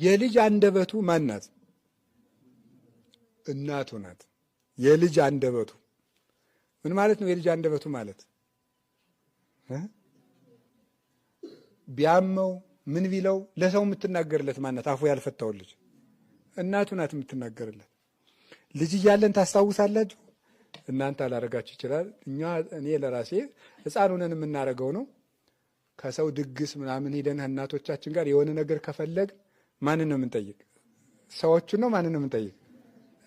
የልጅ አንደበቱ ማን ናት? እናቱ ናት። የልጅ አንደበቱ ምን ማለት ነው? የልጅ አንደበቱ ማለት ቢያመው ምን ቢለው ለሰው የምትናገርለት ማን ናት? አፉ ያልፈታው ልጅ እናቱ ናት የምትናገርለት። ልጅ እያለን ታስታውሳላችሁ? እናንተ አላረጋችሁ ይችላል። እኔ ለራሴ ሕፃን ሆነን የምናረገው ነው። ከሰው ድግስ ምናምን ሄደን እናቶቻችን ጋር የሆነ ነገር ከፈለግ ማንን ነው የምንጠይቅ? ሰዎቹን ነው? ማንን ነው የምንጠይቅ?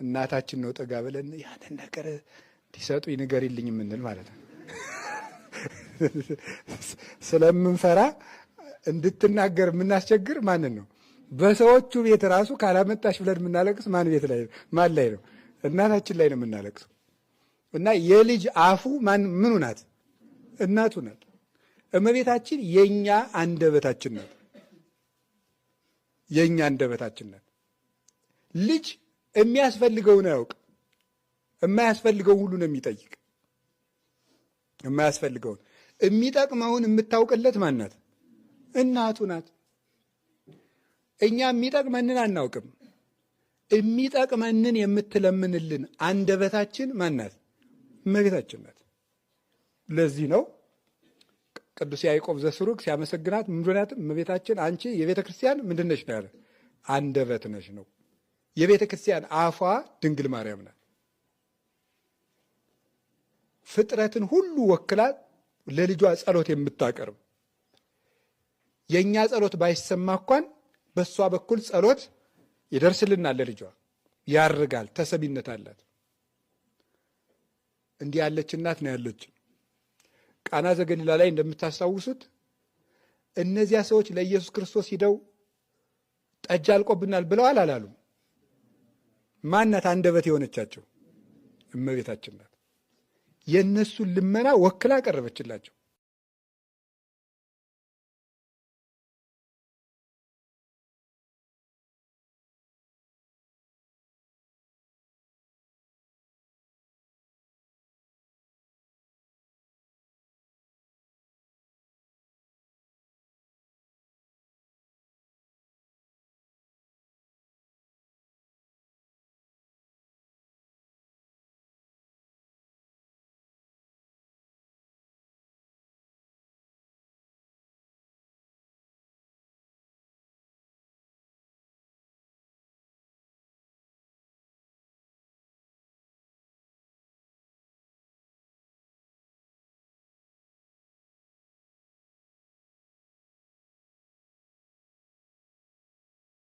እናታችን ነው። ጠጋ ብለን ያንን ነገር እንዲሰጡ ንገሪልኝ የምንል ማለት ነው። ስለምንፈራ እንድትናገር የምናስቸግር ማንን ነው? በሰዎቹ ቤት ራሱ ካላመጣሽ ብለን የምናለቅስ ማን ቤት ላይ ነው? ማን ላይ ነው? እናታችን ላይ ነው የምናለቅሰው። እና የልጅ አፉ ምኑ ናት? እናቱ ናት። እመቤታችን የኛ አንደበታችን ናት። የኛ አንደበታችን ናት። ልጅ የሚያስፈልገውን አያውቅ፣ የማያስፈልገውን ሁሉ ነው የሚጠይቅ። የማያስፈልገውን የሚጠቅመውን የምታውቅለት ማን ናት? እናቱ ናት። እኛ የሚጠቅመንን አናውቅም። የሚጠቅመንን የምትለምንልን አንደበታችን ማን ናት? እመቤታችን ናት። ለዚህ ነው ቅዱስ ያዕቆብ ዘስሩግ ሲያመሰግናት ምንድናት? እመቤታችን አንቺ የቤተ ክርስቲያን ምንድን ነሽ ነው ያለ? አንደበት ነሽ ነው። የቤተ ክርስቲያን አፏ ድንግል ማርያም ናት። ፍጥረትን ሁሉ ወክላ ለልጇ ጸሎት የምታቀርብ፣ የእኛ ጸሎት ባይሰማ እንኳን በእሷ በኩል ጸሎት ይደርስልናል። ለልጇ ያርጋል፣ ተሰሚነት አላት። እንዲህ ያለች እናት ነው ያለችን። ቃና ዘገሊላ ላይ እንደምታስታውሱት እነዚያ ሰዎች ለኢየሱስ ክርስቶስ ሂደው ጠጅ አልቆብናል ብለዋል አላሉም? ማናት አንደበት የሆነቻቸው? እመቤታችን ናት። የእነሱን ልመና ወክላ ቀረበችላቸው።